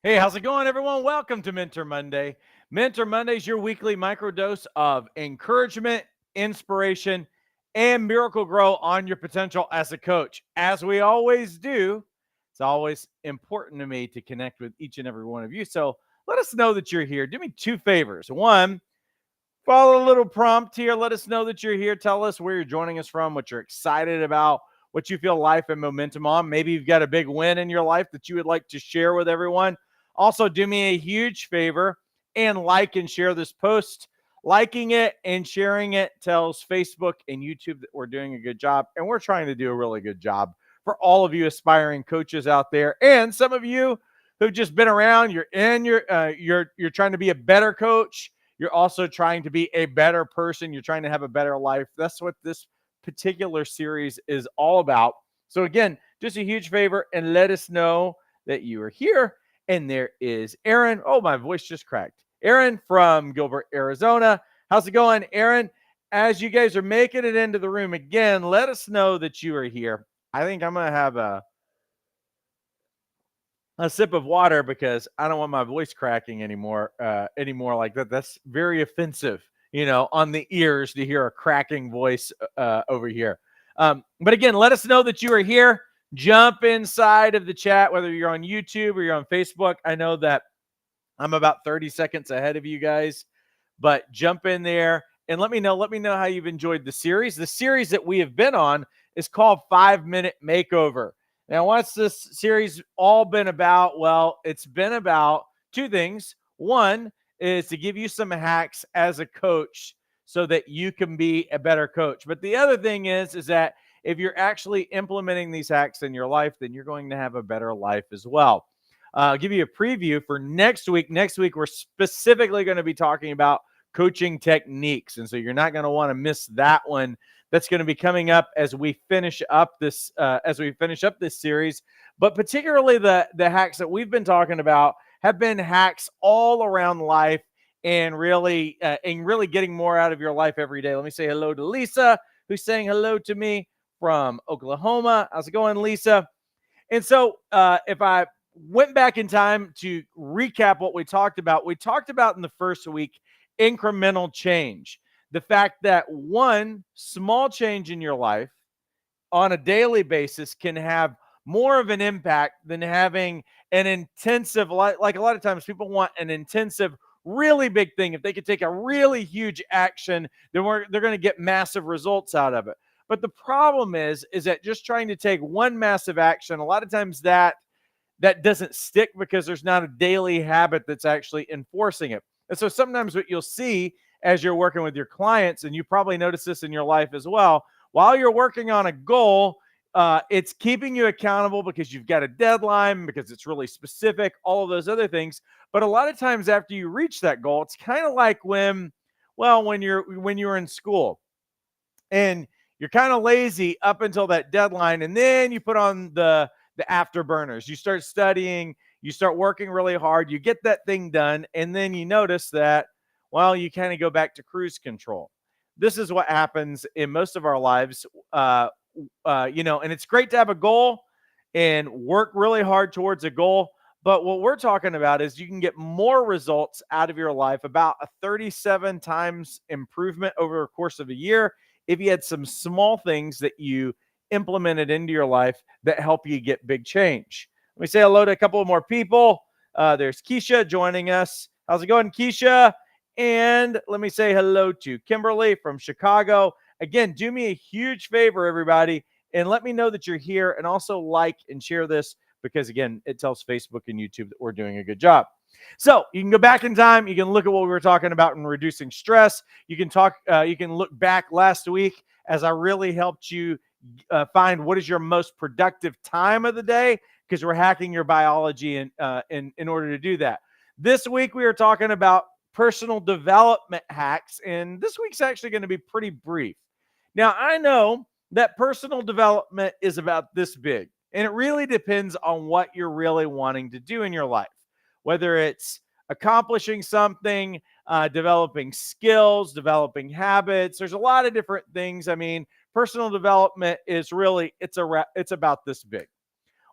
Hey, how's it going, everyone? Welcome to Mentor Monday. Mentor Monday is your weekly microdose of encouragement, inspiration, and miracle grow on your potential as a coach. As we always do, it's always important to me to connect with each and every one of you. So let us know that you're here. Do me two favors. One, follow a little prompt here. Let us know that you're here. Tell us where you're joining us from, what you're excited about, what you feel life and momentum on. Maybe you've got a big win in your life that you would like to share with everyone. Also, do me a huge favor and like and share this post. Liking it and sharing it tells Facebook and YouTube that we're doing a good job, and we're trying to do a really good job for all of you aspiring coaches out there, and some of you who've just been around. You're trying to be a better coach. You're also trying to be a better person. You're trying to have a better life. That's what this particular series is all about. So again, just a huge favor and let us know that you are here. And there is Aaron. Oh, my voice just cracked. Aaron from Gilbert, Arizona. How's it going, Aaron? As you guys are making it into the room again, let us know that you are here. I think I'm going to have a sip of water because I don't want my voice cracking anymore like that. That's very offensive, on the ears to hear a cracking voice over here. But again, let us know that you are here. Jump inside of the chat, whether you're on YouTube or you're on Facebook. I know that I'm about 30 seconds ahead of you guys, but jump in there and let me know. Let me know how you've enjoyed the series. The series that we have been on is called 5-Minute Makeover. Now, what's this series all been about? Well, it's been about two things. One is to give you some hacks as a coach so that you can be a better coach. But the other thing is that if you're actually implementing these hacks in your life, then you're going to have a better life as well. I'll give you a preview for next week. Next week, we're specifically going to be talking about coaching techniques. And so you're not going to want to miss that one. That's going to be coming up as we finish up this series. But particularly the hacks that we've been talking about have been hacks all around life and really getting more out of your life every day. Let me say hello to Lisa, who's saying hello to me from Oklahoma. How's it going, Lisa? And so if I went back in time to recap what we talked about in the first week incremental change. The fact that one small change in your life on a daily basis can have more of an impact than having an intensive, like a lot of times people want an intensive, really big thing. If they could take a really huge action, then they're going to get massive results out of it. But the problem is that just trying to take one massive action, a lot of times that doesn't stick because there's not a daily habit that's actually enforcing it. And so sometimes what you'll see as you're working with your clients, and you probably notice this in your life as well, while you're working on a goal, it's keeping you accountable because you've got a deadline, because it's really specific, all of those other things. But a lot of times after you reach that goal, it's kind of like when you're in school and you're kind of lazy up until that deadline, and then you put on the afterburners. You start studying, you start working really hard, you get that thing done, and then you notice that, well, you kind of go back to cruise control. This is what happens in most of our lives, and it's great to have a goal and work really hard towards a goal. But what we're talking about is you can get more results out of your life, about a 37 times improvement over the course of a year, if you had some small things that you implemented into your life that help you get big change. Let me say hello to a couple of more people. There's Keisha joining us. How's it going, Keisha? And let me say hello to Kimberly from Chicago. Again, do me a huge favor, everybody, and let me know that you're here, and also like and share this because, again, it tells Facebook and YouTube that we're doing a good job. So you can go back in time. You can look at what we were talking about in reducing stress. You can look back last week as I really helped you find what is your most productive time of the day, because we're hacking your biology in order to do that. This week we are talking about personal development hacks, and this week's actually going to be pretty brief. Now, I know that personal development is about this big, and it really depends on what you're really wanting to do in your life, whether it's accomplishing something, developing skills, developing habits. There's a lot of different things. I mean, personal development is really, it's about this big.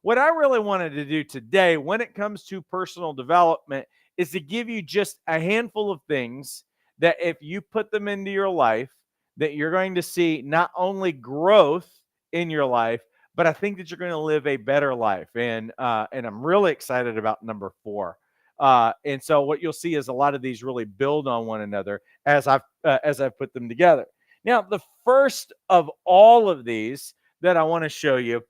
what I really wanted to do today when it comes to personal development is to give you just a handful of things that if you put them into your life, that you're going to see not only growth in your life, but I think that you're going to live a better life. And I'm really excited about number 4. And so what you'll see is a lot of these really build on one another as I've put them together. Now, the first of all of these that I want to show you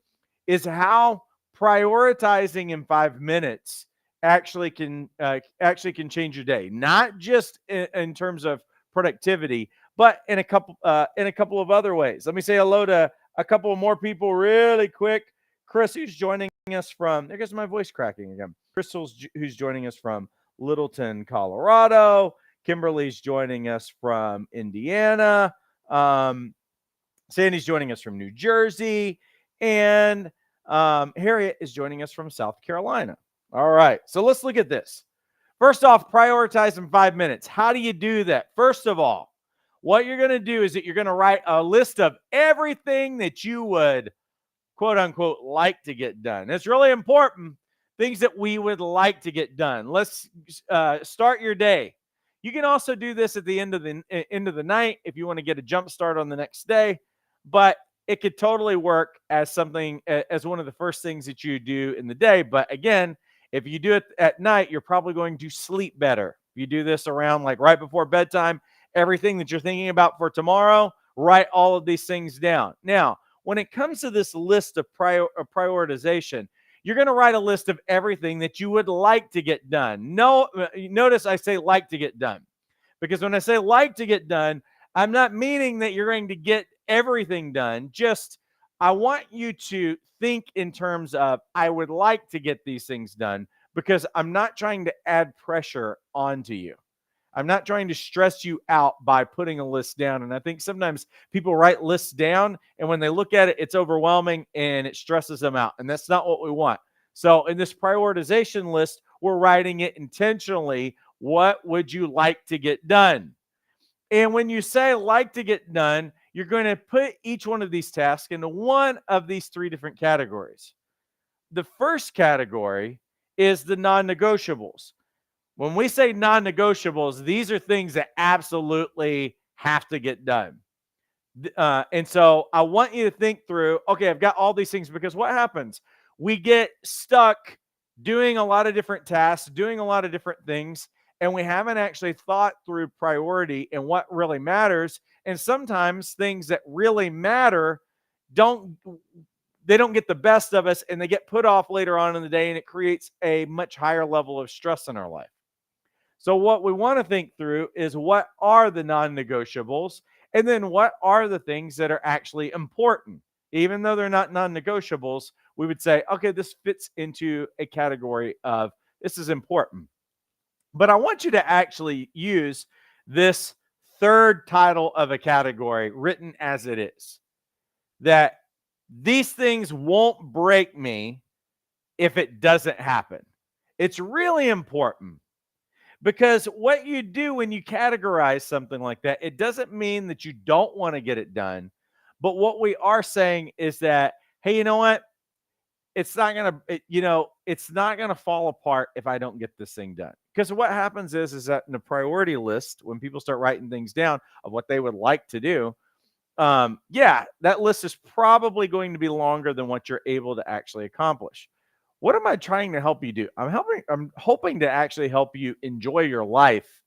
is how prioritizing in 5 minutes actually can change your day, not just in terms of productivity, but in a couple of other ways. Let me say hello to a couple of more people really quick. Chris, who's joining us from, there goes my voice cracking again. Crystal's who's joining us from Littleton, Colorado. Kimberly's joining us from Indiana. Sandy's joining us from New Jersey. And Harriet is joining us from South Carolina. All right, so let's look at this. First off, prioritize in 5 minutes. How do you do that? First of all, what you're going to do is that you're going to write a list of everything that you would, quote unquote, like to get done. It's really important. Things that we would like to get done. Let's start your day. You can also do this at the end of the night if you want to get a jump start on the next day, but it could totally work as something as one of the first things that you do in the day. But again, if you do it at night, you're probably going to sleep better. If you do this around like right before bedtime, everything that you're thinking about for tomorrow, write all of these things down. Now, when it comes to this list of prioritization, you're going to write a list of everything that you would like to get done. No, notice I say like to get done, because when I say like to get done, I'm not meaning that you're going to get everything done. Just I want you to think in terms of I would like to get these things done, because I'm not trying to add pressure onto you. I'm not trying to stress you out by putting a list down. And I think sometimes people write lists down, and when they look at it, it's overwhelming and it stresses them out. And that's not what we want. So in this prioritization list, we're writing it intentionally. What would you like to get done? And when you say like to get done, you're going to put each one of these tasks into one of these 3 different categories. The first category is the non-negotiables. When we say non-negotiables, these are things that absolutely have to get done. And so I want you to think through, okay, I've got all these things, because what happens? We get stuck doing a lot of different tasks, doing a lot of different things, and we haven't actually thought through priority and what really matters. And sometimes things that really matter don't get the best of us, and they get put off later on in the day, and it creates a much higher level of stress in our life. So what we want to think through is, what are the non-negotiables? And then what are the things that are actually important? Even though they're not non-negotiables, we would say, okay, this fits into a category of this is important. But I want you to actually use this third title of a category written as it is, that these things won't break me if it doesn't happen. It's really important, because what you do when you categorize something like that, it doesn't mean that you don't want to get it done. But what we are saying is that, hey, you know what? It's not going to fall apart if I don't get this thing done. Because what happens is that in the priority list, when people start writing things down of what they would like to do, that list is probably going to be longer than what you're able to actually accomplish. What am I trying to help you do? I'm hoping to actually help you enjoy your life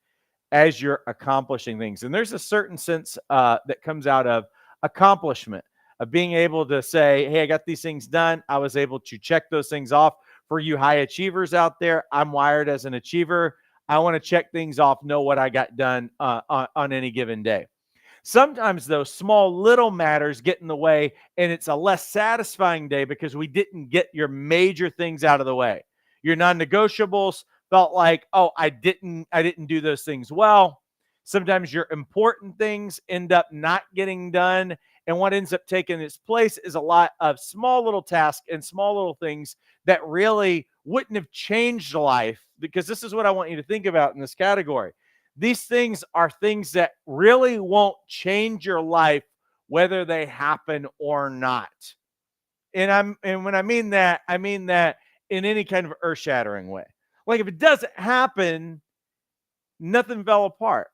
as you're accomplishing things. And there's a certain sense that comes out of accomplishment, of being able to say, hey, I got these things done. I was able to check those things off. For you high achievers out there, I'm wired as an achiever. I want to check things off, know what I got done on any given day. Sometimes those small little matters get in the way, and it's a less satisfying day because we didn't get your major things out of the way. Your non-negotiables felt like, oh, I didn't do those things well. Sometimes your important things end up not getting done, and what ends up taking its place is a lot of small little tasks and small little things that really wouldn't have changed life. Because this is what I want you to think about in this category. These things are things that really won't change your life whether they happen or not. And when I mean that in any kind of earth-shattering way. Like if it doesn't happen, nothing fell apart.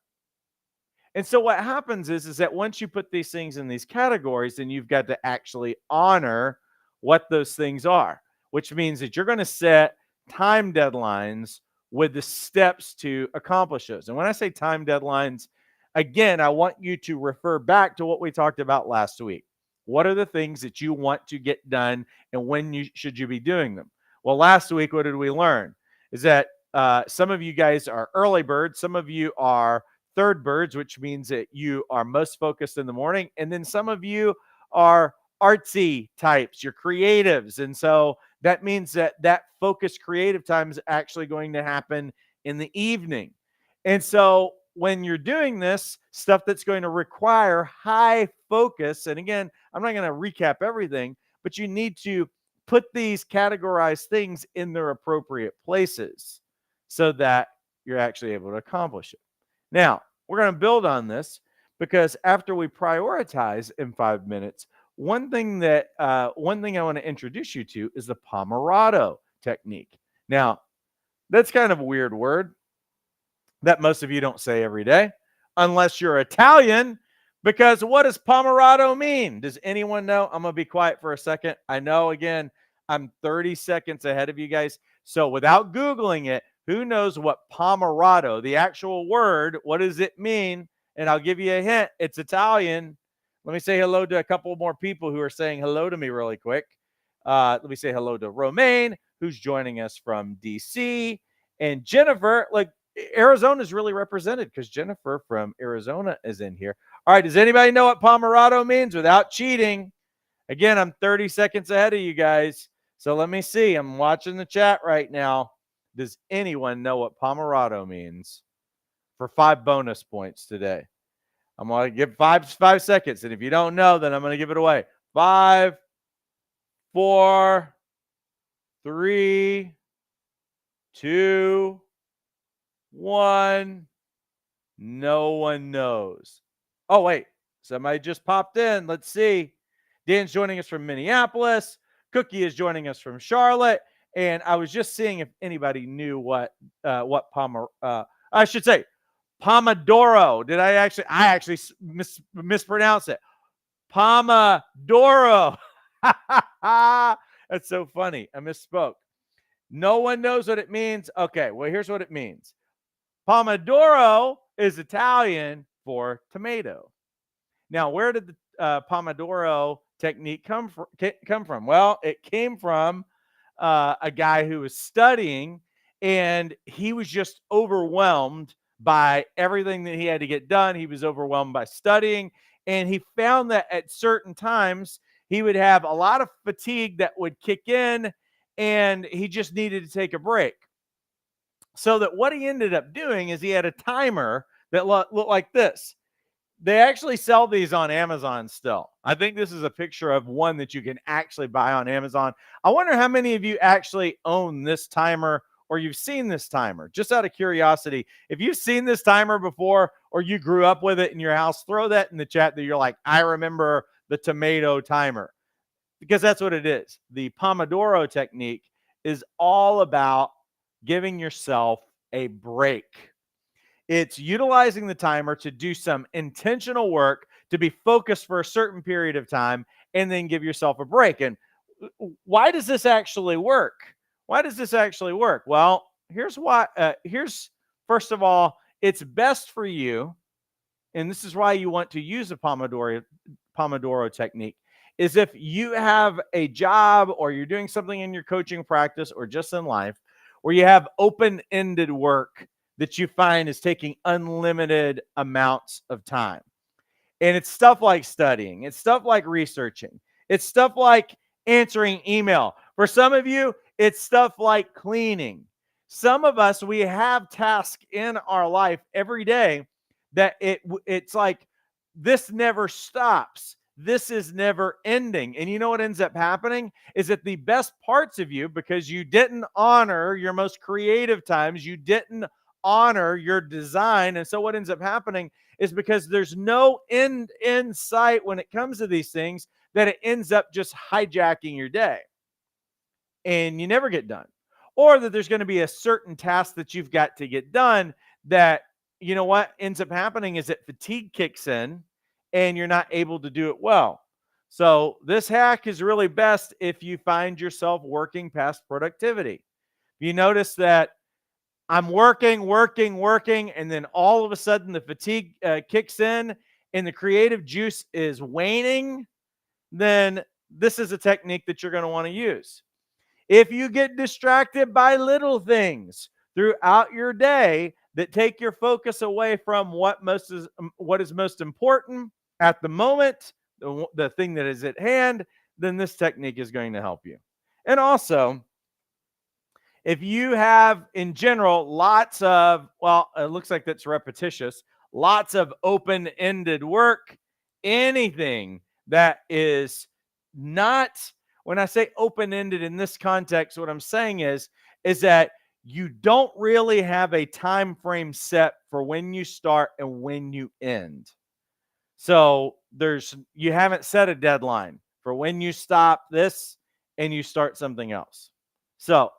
And so what happens is that once you put these things in these categories, then you've got to actually honor what those things are, which means that you're going to set time deadlines with the steps to accomplish those. And when I say time deadlines, again, I want you to refer back to what we talked about last week. What are the things that you want to get done, and when should you be doing them? Well, last week, what did we learn? Is that some of you guys are early birds, some of you are third birds, which means that you are most focused in the morning. And then some of you are artsy types, you're creatives. And so that means that focused creative time is actually going to happen in the evening. And so when you're doing this stuff that's going to require high focus, and again, I'm not going to recap everything, but you need to put these categorized things in their appropriate places so that you're actually able to accomplish it. Now, we're going to build on this because after we prioritize in 5 minutes, one thing I want to introduce you to is the Pomodoro Technique. Now, that's kind of a weird word that most of you don't say every day, unless you're Italian, because what does Pomodoro mean? Does anyone know? I'm going to be quiet for a second. I know, again, I'm 30 seconds ahead of you guys. So without Googling it, who knows what Pomodoro, the actual word, what does it mean? And I'll give you a hint. It's Italian. Let me say hello to a couple more people who are saying hello to me really quick. Let me say hello to Romaine, who's joining us from DC. And Jennifer, like Arizona is really represented because Jennifer from Arizona is in here. All right, does anybody know what Pomodoro means without cheating? Again, I'm 30 seconds ahead of you guys. So let me see. I'm watching the chat right now. Does anyone know what Pomodoro means? For 5 bonus points today. I'm going to give 5 seconds. And if you don't know, then I'm going to give it away. 5, 4, 3, 2, 1. No one knows. Oh, wait. Somebody just popped in. Let's see. Dan's joining us from Minneapolis. Cookie is joining us from Charlotte. And I was just seeing if anybody knew what I should say Pomodoro. Did I actually mispronounce it? Pomodoro. That's so funny. I misspoke. No one knows what it means. Okay, well, here's what it means. Pomodoro is Italian for tomato. Now, where did the Pomodoro technique come from? Well, it came from a guy who was studying, and he was just overwhelmed by everything that he had to get done. He was overwhelmed by studying, and he found that at certain times he would have a lot of fatigue that would kick in, and he just needed to take a break. So that what he ended up doing is he had a timer that looked like this. They actually sell these on Amazon still. I think this is a picture of one that you can actually buy on Amazon. I wonder how many of you actually own this timer or you've seen this timer. Just out of curiosity, if you've seen this timer before or you grew up with it in your house, throw that in the chat that you're like, I remember the tomato timer, because that's what it is. The Pomodoro technique is all about giving yourself a break. It's utilizing the timer to do some intentional work, to be focused for a certain period of time, and then give yourself a break. And why does this actually work? Why does this actually work? Well, here's why. First of all, it's best for you, and this is why you want to use the Pomodoro technique, is if you have a job or you're doing something in your coaching practice or just in life where you have open-ended work that you find is taking unlimited amounts of time. And it's stuff like studying. It's stuff like researching. It's stuff like answering email. For some of you, it's stuff like cleaning. Some of us, we have tasks in our life every day that it's like this never stops. This is never ending. And you know what ends up happening is that the best parts of you, because you didn't honor your most creative times, you didn't honor your design. And so what ends up happening is because there's no end in sight when it comes to these things, that it ends up just hijacking your day and you never get done. Or that there's going to be a certain task that you've got to get done that, you know what, ends up happening is that fatigue kicks in and you're not able to do it well. So this hack is really best if you find yourself working past productivity. You notice that I'm working, and then all of a sudden the fatigue kicks in and the creative juice is waning, then this is a technique that you're going to want to use. If you get distracted by little things throughout your day that take your focus away from what is most important at the moment, the thing that is at hand, then this technique is going to help you. And also, if you have, in general, lots of, well, it looks like that's repetitious, lots of open-ended work, anything that is not, when I say open-ended in this context, what I'm saying is that you don't really have a time frame set for when you start and when you end. So you haven't set a deadline for when you stop this and you start something else. So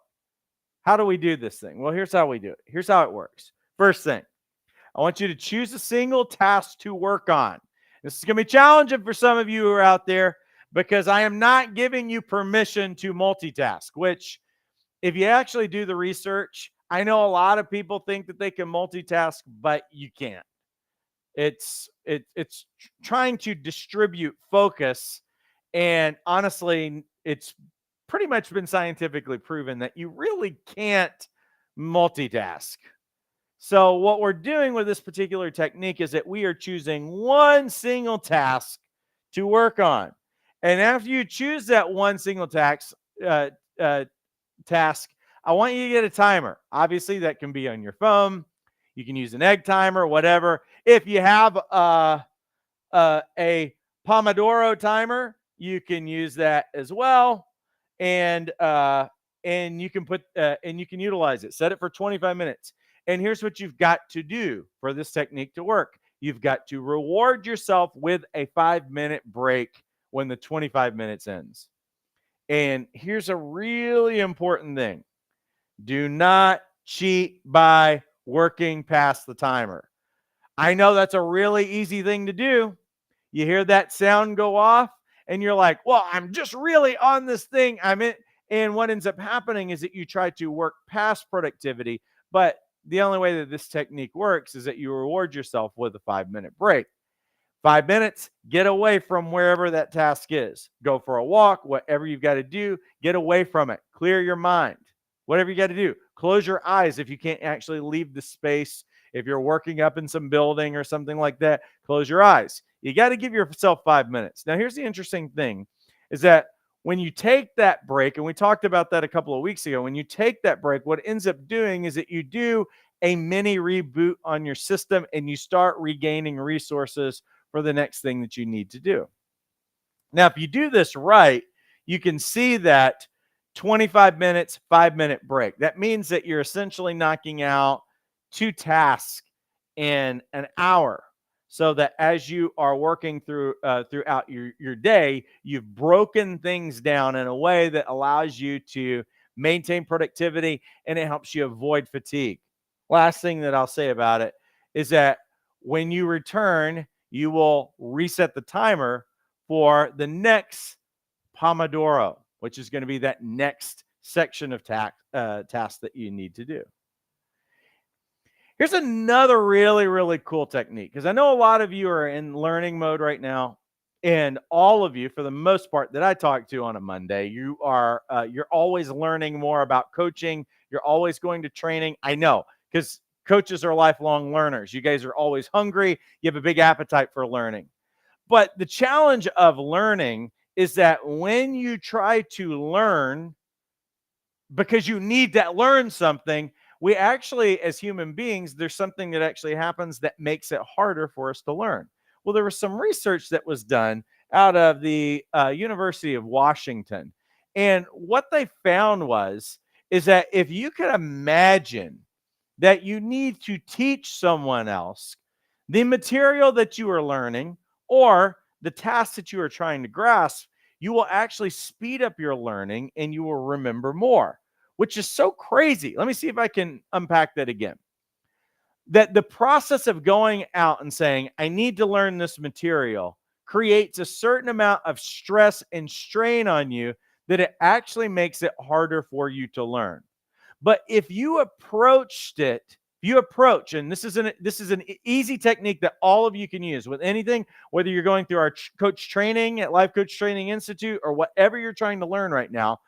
how do we do this thing? Well, here's how we do it. Here's how it works. First thing, I want you to choose a single task to work on. This is going to be challenging for some of you who are out there because I am not giving you permission to multitask, which, if you actually do the research, I know a lot of people think that they can multitask, but you can't. It's trying to distribute focus, and honestly, it's pretty much been scientifically proven that you really can't multitask. So what we're doing with this particular technique is that we are choosing one single task to work on. And after you choose that one single task, I want you to get a timer. Obviously, that can be on your phone. You can use an egg timer, whatever. If you have a Pomodoro timer, you can use that as well, and you can utilize it. Set it for 25 minutes. And here's what you've got to do for this technique to work. You've got to reward yourself with a 5-minute break when the 25 minutes ends. And here's a really important thing. Do not cheat by working past the timer. I know that's a really easy thing to do. You hear that sound go off and you're like, well, I'm just really on this thing. I'm in. And what ends up happening is that you try to work past productivity, but the only way that this technique works is that you reward yourself with a 5-minute break. 5 minutes, get away from wherever that task is. Go for a walk, whatever you've got to do, get away from it. Clear your mind. Whatever you got to do. Close your eyes if you can't actually leave the space. If you're working up in some building or something like that, close your eyes. You got to give yourself 5 minutes. Now, here's the interesting thing is that when you take that break, and we talked about that a couple of weeks ago, when you take that break, what it ends up doing is that you do a mini reboot on your system and you start regaining resources for the next thing that you need to do. Now, if you do this right, you can see that 25 minutes, 5-minute break. That means that you're essentially knocking out 2 tasks in an hour, so that as you are working throughout your day, you've broken things down in a way that allows you to maintain productivity and it helps you avoid fatigue. Last thing that I'll say about it is that when you return, you will reset the timer for the next Pomodoro, which is going to be that next section of tasks that you need to do. Here's another really, really cool technique, because I know a lot of you are in learning mode right now, and all of you, for the most part, that I talk to on a Monday, you're always learning more about coaching. You're always going to training. I know, because coaches are lifelong learners. You guys are always hungry. You have a big appetite for learning. But the challenge of learning is that when you try to learn because you need to learn something, we actually, as human beings, there's something that actually happens that makes it harder for us to learn. Well, there was some research that was done out of the University of Washington. And what they found is that if you could imagine that you need to teach someone else the material that you are learning or the task that you are trying to grasp, you will actually speed up your learning and you will remember more, which is so crazy. Let me see if I can unpack that again. That the process of going out and saying, I need to learn this material creates a certain amount of stress and strain on you that it actually makes it harder for you to learn. But if you approached it, you approach, and this is an easy technique that all of you can use with anything, whether you're going through our coach training at Life Coach Training Institute or whatever you're trying to learn right now.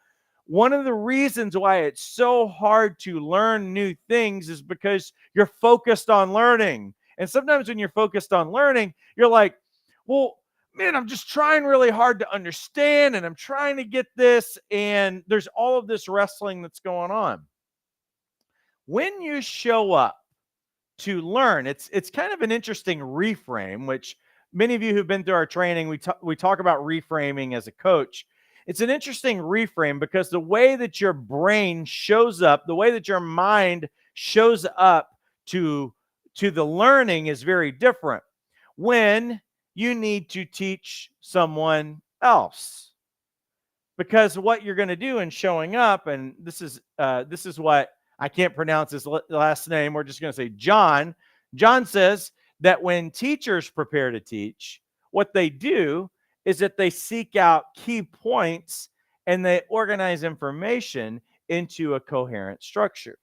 One of the reasons why it's so hard to learn new things is because you're focused on learning. And sometimes when you're focused on learning, you're like, well, man, I'm just trying really hard to understand and I'm trying to get this. And there's all of this wrestling that's going on. When you show up to learn, it's kind of an interesting reframe, which many of you who've been through our training, we talk about reframing as a coach. It's an interesting reframe because the way that your brain shows up, the way that your mind shows up to the learning is very different when you need to teach someone else. Because what you're going to do in showing up, and this is what I can't pronounce his last name. We're just going to say John. John says that when teachers prepare to teach, what they do is that they seek out key points and they organize information into a coherent structure.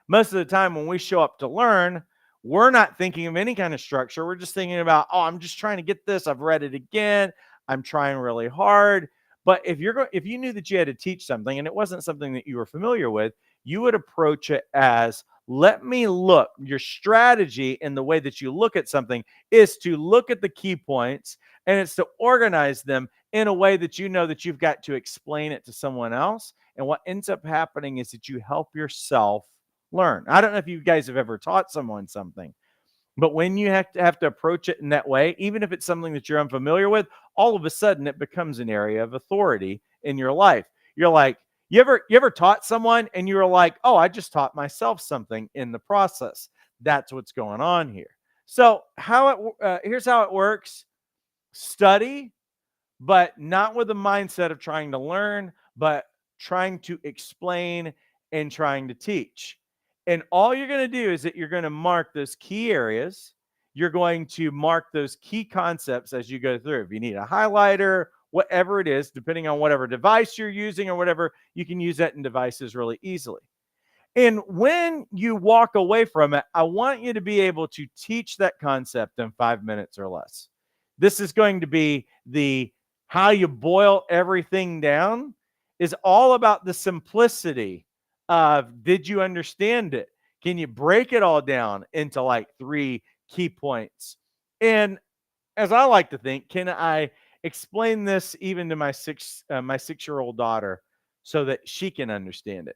Most of the time when we show up to learn, we're not thinking of any kind of structure. We're just thinking about, oh, I'm just trying to get this. I've read it again. I'm trying really hard. But if you knew that you had to teach something and it wasn't something that you were familiar with, you would approach it as, let me look. Your strategy and the way that you look at something is to look at the key points and it's to organize them in a way that you know that you've got to explain it to someone else. And what ends up happening is that you help yourself learn. I don't know if you guys have ever taught someone something, but when you have to approach it in that way, even if it's something that you're unfamiliar with, all of a sudden it becomes an area of authority in your life. You're like, you ever taught someone and you were like, oh, I just taught myself something in the process. That's what's going on here. So here's how it works. Study, but not with the mindset of trying to learn, but trying to explain and trying to teach. And all you're going to do is that you're going to mark those key areas. You're going to mark those key concepts as you go through. If you need a highlighter, whatever it is, depending on whatever device you're using or whatever, you can use that in devices really easily. And when you walk away from it, I want you to be able to teach that concept in 5 minutes or less. This is going to be the how you boil everything down is all about the simplicity of, did you understand it? Can you break it all down into like 3 key points? And as I like to think, can I explain this even to my 6-year-old daughter so that she can understand it?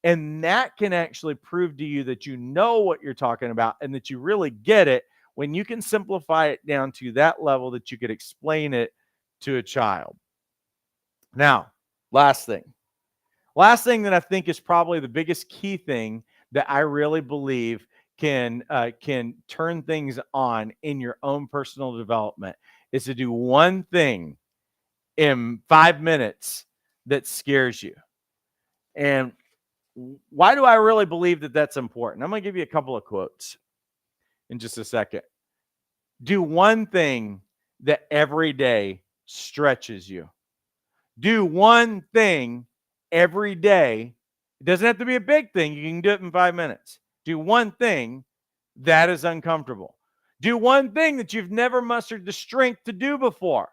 And that can actually prove to you that you know what you're talking about and that you really get it when you can simplify it down to that level that you could explain it to a child. Now, last thing that I think is probably the biggest key thing that I really believe can turn things on in your own personal development is to do one thing in 5 minutes that scares you. And why do I really believe that that's important? I'm going to give you a couple of quotes in just a second. Do one thing that every day stretches you. Do one thing every day. It doesn't have to be a big thing. You can do it in 5 minutes. Do one thing that is uncomfortable. Do one thing that you've never mustered the strength to do before.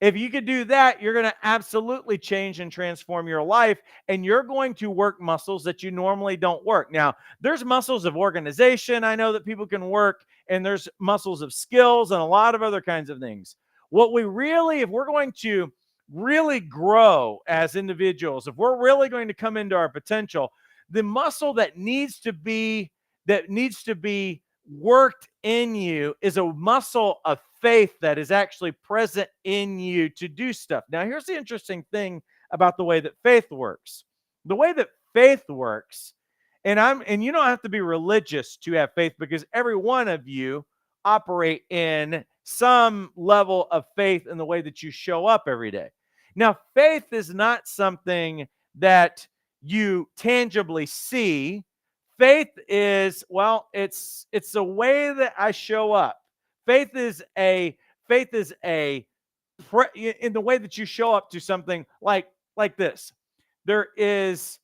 If you could do that, you're going to absolutely change and transform your life, and you're going to work muscles that you normally don't work. Now, there's muscles of organization I know that people can work, and there's muscles of skills and a lot of other kinds of things. What we really, if we're going to really grow as individuals, if we're really going to come into our potential, the muscle that needs to be worked in you is a muscle of faith that is actually present in you to do stuff. Now, here's the interesting thing about the way that faith works. The way that faith works, and you don't have to be religious to have faith, because every one of you operate in some level of faith in the way that you show up every day. Now, faith is not something that you tangibly see. Faith is, well, it's the way that I show up. Faith is a faith is a in the way that you show up to something like this. There is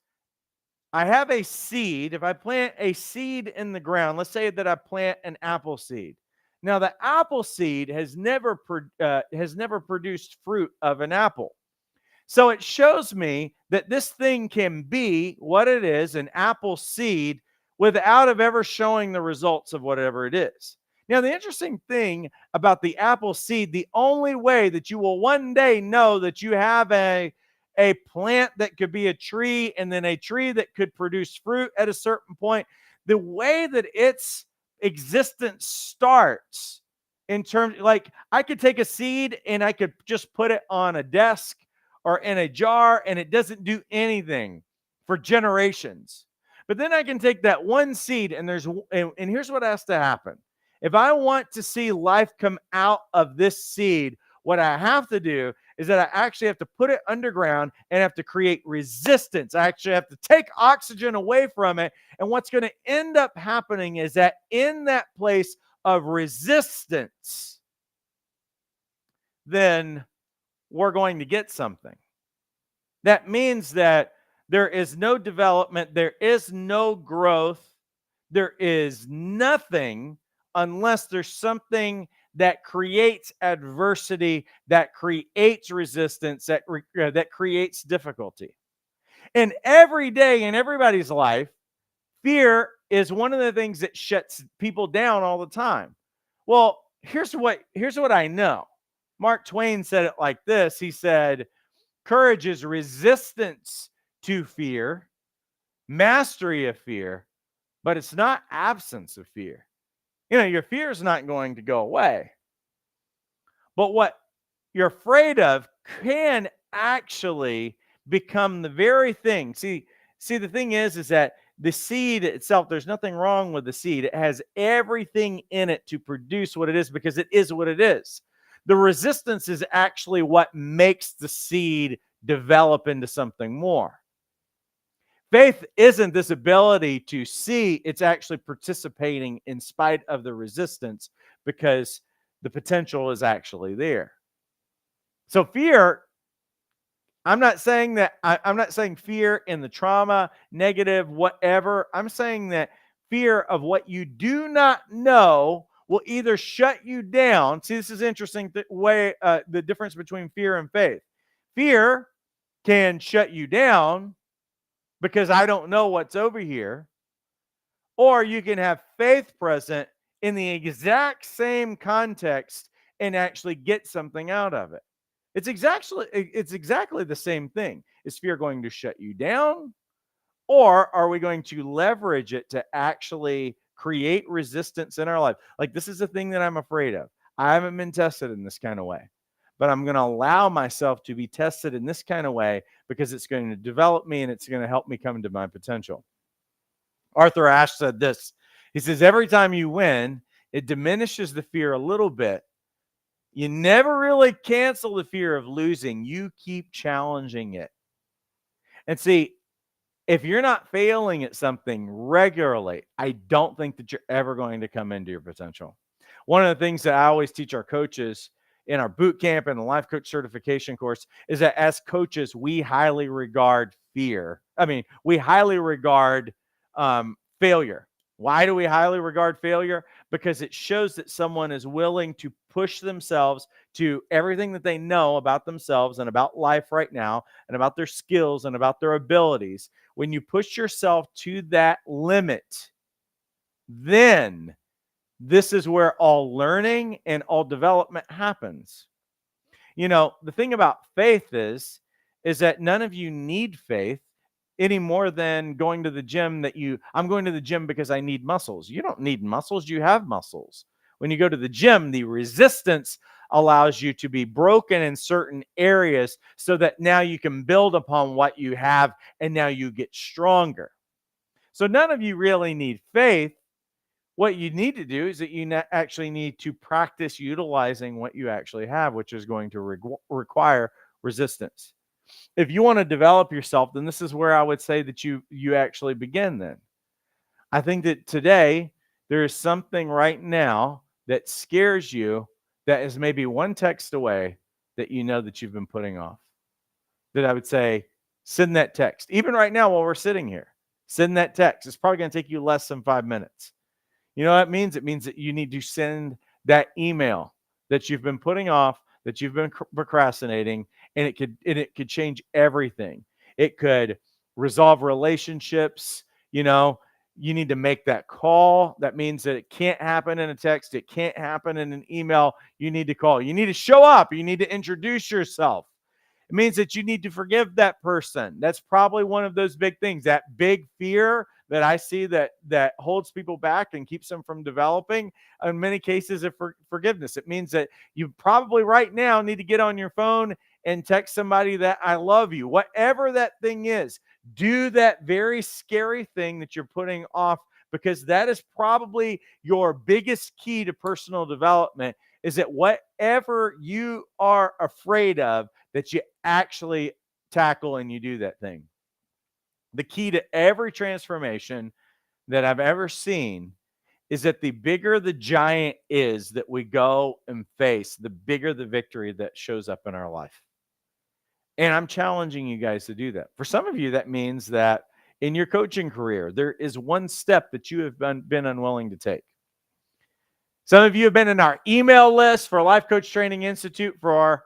I have a seed. If I plant a seed in the ground, let's say that I plant an apple seed. Now, the apple seed has never produced fruit of an apple. So it shows me that this thing can be what it is, an apple seed, without of ever showing the results of whatever it is. Now, the interesting thing about the apple seed, the only way that you will one day know that you have a plant that could be a tree and then a tree that could produce fruit at a certain point, the way that its existence starts in terms, like I could take a seed and I could just put it on a desk or in a jar and it doesn't do anything for generations. But then I can take that one seed and here's what has to happen. If I want to see life come out of this seed, what I have to do is that I actually have to put it underground and have to create resistance. I actually have to take oxygen away from it. And what's going to end up happening is that in that place of resistance, then we're going to get something. That means that there is no development, there is no growth, there is nothing unless there's something that creates adversity, that creates resistance, that creates difficulty. And every day in everybody's life, fear is one of the things that shuts people down all the time. Well, here's what I know. Mark Twain said it like this. He said, courage is resistance to fear, mastery of fear, but it's not absence of fear. Your fear is not going to go away. But what you're afraid of can actually become the very thing. See, the thing is that the seed itself, there's nothing wrong with the seed. It has everything in it to produce what it is because it is what it is. The resistance is actually what makes the seed develop into something more. Faith isn't this ability to see, it's actually participating in spite of the resistance because the potential is actually there. So fear, I'm not saying fear in the trauma, negative, whatever. I'm saying that fear of what you do not know will either shut you down. See, this is interesting the difference between fear and faith. Fear can shut you down because I don't know what's over here. Or you can have faith present in the exact same context and actually get something out of it. It's exactly the same thing. Is fear going to shut you down? Or are we going to leverage it to actually create resistance in our life? Like, this is the thing that I'm afraid of. I haven't been tested in this kind of way, but I'm going to allow myself to be tested in this kind of way because it's going to develop me and it's going to help me come to my potential. Arthur Ashe said this. He says, every time you win, it diminishes the fear a little bit. You never really cancel the fear of losing. You keep challenging it. And see, if you're not failing at something regularly, I don't think that you're ever going to come into your potential. One of the things that I always teach our coaches in our boot camp and the life coach certification course is that as coaches, we highly regard fear. We highly regard failure. Why do we highly regard failure? Because it shows that someone is willing to push themselves to everything that they know about themselves and about life right now and about their skills and about their abilities. When you push yourself to that limit, then this is where all learning and all development happens. The thing about faith is that none of you need faith any more than going to the gym I'm going to the gym because I need muscles. You don't need muscles. You have muscles. When you go to the gym, the resistance allows you to be broken in certain areas so that now you can build upon what you have and now you get stronger. So none of you really need faith. What you need to do is that you actually need to practice utilizing what you actually have, which is going to require resistance. If you want to develop yourself, then this is where I would say that you actually begin then. I think that today there is something right now that scares you that is maybe one text away that you know that you've been putting off. That I would say, send that text. Even right now while we're sitting here, send that text. It's probably going to take you less than 5 minutes. You know what it means? It means that you need to send that email that you've been putting off, that you've been procrastinating, and it could change everything. It could resolve relationships. You know, you need to make that call. That means that it can't happen in a text. It can't happen in an email. You need to call. You need to show up. You need to introduce yourself. It means that you need to forgive that person. That's probably one of those big things, that big fear that I see that holds people back and keeps them from developing. In many cases, of forgiveness. It means that you probably right now need to get on your phone and text somebody that I love you. Whatever that thing is, do that very scary thing that you're putting off, because that is probably your biggest key to personal development, is that whatever you are afraid of, that you actually tackle and you do that thing. The key to every transformation that I've ever seen is that the bigger the giant is that we go and face, the bigger the victory that shows up in our life. And I'm challenging you guys to do that. For some of you, that means that in your coaching career, there is one step that you have been unwilling to take. Some of you have been in our email list for Life Coach Training Institute for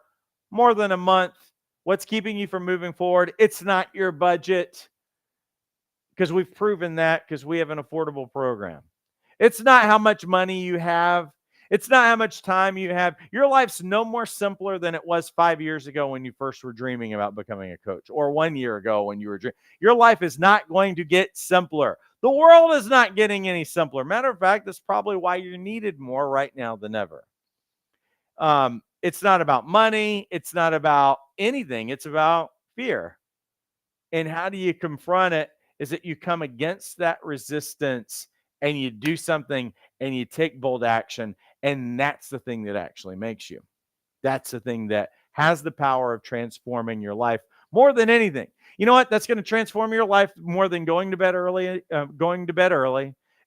more than a month. What's keeping you from moving forward? It's not your budget, because we've proven that, because we have an affordable program. It's not how much money you have. It's not how much time you have. Your life's no more simpler than it was 5 years ago when you first were dreaming about becoming a coach, or 1 year ago when you were dreaming. Your life is not going to get simpler. The world is not getting any simpler. Matter of fact, that's probably why you're needed more right now than ever. It's not about money. It's not about anything. It's about fear. And how do you confront it? Is that you come against that resistance and you do something and you take bold action. And that's the thing that actually makes you. That's the thing that has the power of transforming your life more than anything. You know what? That's going to transform your life more than going to bed early.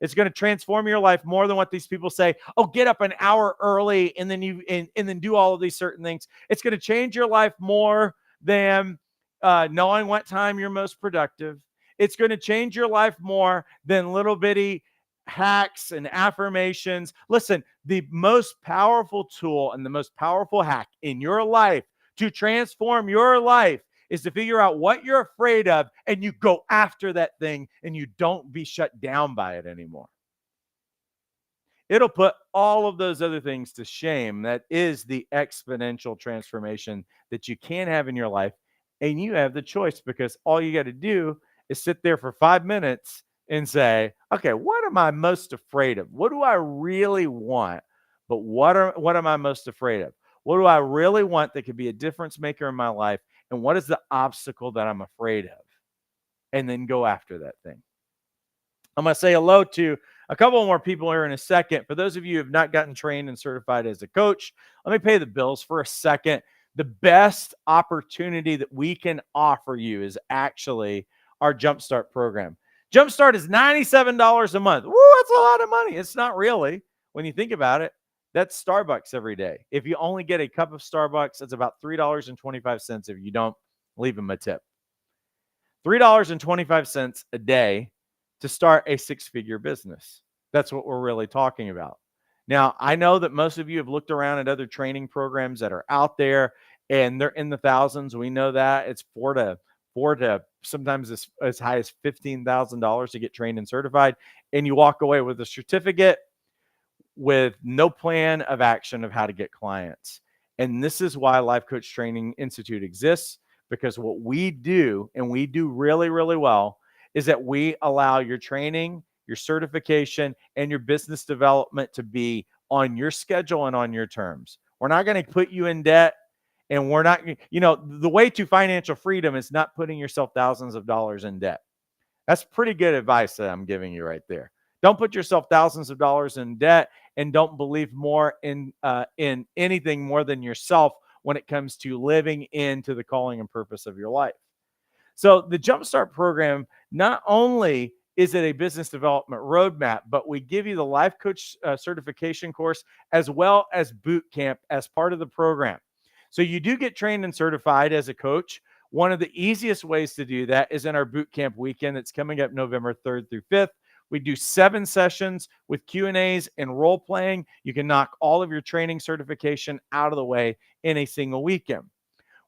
It's going to transform your life more than what these people say. Oh, get up an hour early and then do all of these certain things. It's going to change your life more than knowing what time you're most productive. It's going to change your life more than little bitty hacks and affirmations. Listen, the most powerful tool and the most powerful hack in your life to transform your life is to figure out what you're afraid of, and you go after that thing, and you don't be shut down by it anymore. It'll put all of those other things to shame. That is the exponential transformation that you can have in your life. And you have the choice, because all you got to do is sit there for 5 minutes and say, okay, what am I most afraid of? What do I really want? But what am I most afraid of? What do I really want that could be a difference maker in my life? And what is the obstacle that I'm afraid of? And then go after that thing. I'm going to say hello to a couple more people here in a second. For those of you who have not gotten trained and certified as a coach, let me pay the bills for a second. The best opportunity that we can offer you is actually our Jumpstart program. Jumpstart is $97 a month. Woo, that's a lot of money. It's not really, when you think about it. That's Starbucks every day. If you only get a cup of Starbucks, it's about $3.25 if you don't leave them a tip. $3.25 a day to start a six-figure business. That's what we're really talking about. Now, I know that most of you have looked around at other training programs that are out there, and they're in the thousands. We know that it's four to sometimes as high as $15,000 to get trained and certified, and you walk away with a certificate with no plan of action of how to get clients. And this is why Life Coach Training Institute exists, because what we do, and we do really, really well, is that we allow your training, your certification, and your business development to be on your schedule and on your terms. We're not going to put you in debt, and we're not, the way to financial freedom is not putting yourself thousands of dollars in debt. That's pretty good advice that I'm giving you right there. Don't put yourself thousands of dollars in debt, and don't believe more in anything more than yourself when it comes to living into the calling and purpose of your life. So the Jumpstart program, not only is it a business development roadmap, but we give you the life coach certification course as well as boot camp as part of the program. So you do get trained and certified as a coach. One of the easiest ways to do that is in our boot camp weekend that's coming up November 3rd through 5th. We do 7 sessions with Q&As and role playing. You can knock all of your training certification out of the way in a single weekend.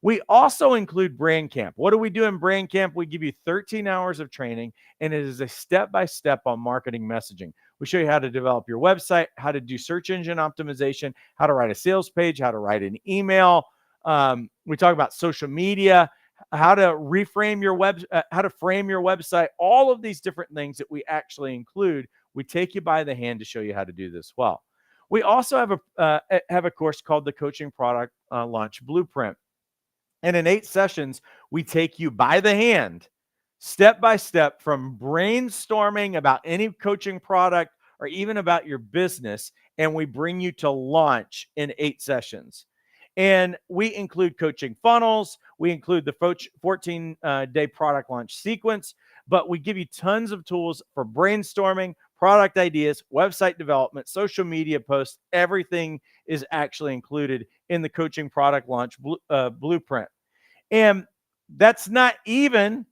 We also include Brand Camp. What do we do in Brand Camp? We give you 13 hours of training, and it is a step-by-step on marketing messaging. We show you how to develop your website, how to do search engine optimization, how to write a sales page, how to write an email. We talk about social media, how to reframe your how to frame your website, all of these different things that we actually include. We take you by the hand to show you how to do this well. We also have a course called the Coaching Product Launch Blueprint. And in 8 sessions, we take you by the hand, step by step, from brainstorming about any coaching product or even about your business, and we bring you to launch in 8 sessions. And we include coaching funnels. We include the 14-day product launch sequence, but we give you tons of tools for brainstorming, product ideas, website development, social media posts. Everything is actually included in the coaching product launch blueprint. And that's not even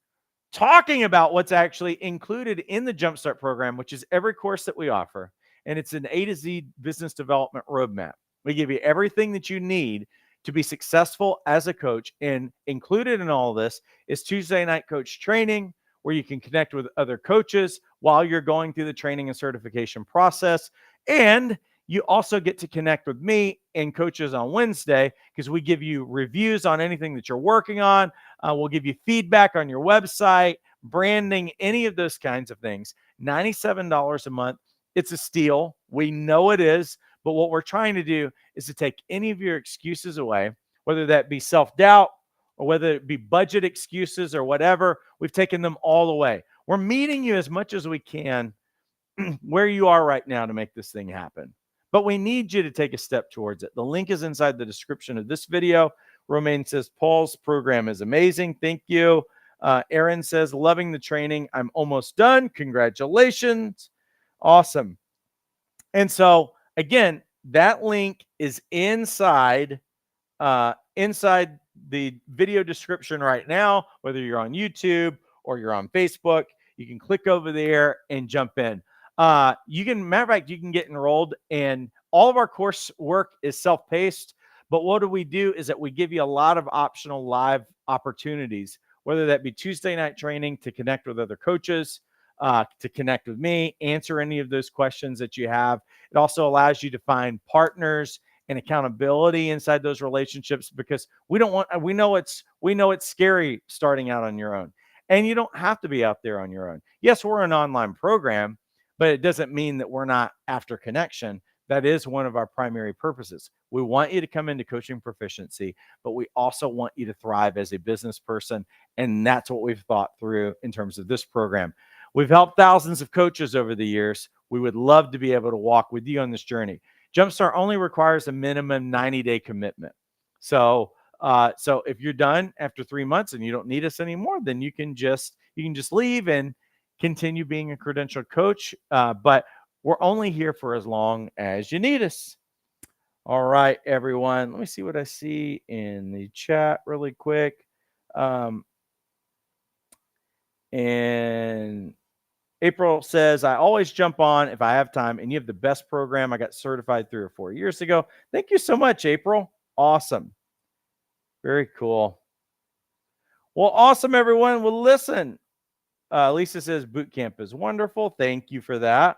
talking about what's actually included in the Jumpstart program, which is every course that we offer. And it's an A to Z business development roadmap. We give you everything that you need to be successful as a coach. And included in all of this is Tuesday night coach training, where you can connect with other coaches while you're going through the training and certification process. And you also get to connect with me and coaches on Wednesday, because we give you reviews on anything that you're working on. We'll give you feedback on your website, branding, any of those kinds of things. $97 a month. It's a steal. We know it is. But what we're trying to do is to take any of your excuses away, whether that be self-doubt or whether it be budget excuses or whatever. We've taken them all away. We're meeting you as much as we can where you are right now to make this thing happen. But we need you to take a step towards it. The link is inside the description of this video. Romaine says, Paul's program is amazing. Thank you. Aaron says, loving the training. I'm almost done. Congratulations. Awesome. And so, again, that link is inside the video description right now, whether you're on YouTube or you're on Facebook. You can click over there and jump in. Matter of fact, you can get enrolled, and all of our coursework is self-paced. But what do? Is that we give you a lot of optional live opportunities, whether that be Tuesday night training to connect with other coaches, to connect with me, answer any of those questions that you have. It also allows you to find partners and accountability inside those relationships, because we know it's scary starting out on your own, and you don't have to be out there on your own. Yes, we're an online program, but it doesn't mean that we're not after connection. That is one of our primary purposes. We want you to come into coaching proficiency, but we also want you to thrive as a business person. And that's what we've thought through in terms of this program. We've helped thousands of coaches over the years. We would love to be able to walk with you on this journey. Jumpstart only requires a minimum 90-day commitment. So if you're done after 3 months and you don't need us anymore, then you can just leave and continue being a credentialed coach. But we're only here for as long as you need us. All right, everyone. Let me see what I see in the chat really quick. And April says, I always jump on if I have time, and you have the best program. I got certified 3 or 4 years ago. Thank you so much, April. Awesome. Very cool. Well, awesome, everyone. Well, listen, Lisa says boot camp is wonderful. Thank you for that.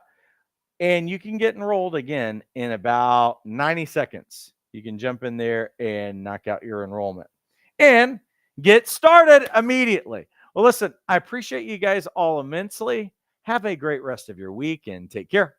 And you can get enrolled again in about 90 seconds. You can jump in there and knock out your enrollment and get started immediately. Well, listen, I appreciate you guys all immensely. Have a great rest of your week and take care.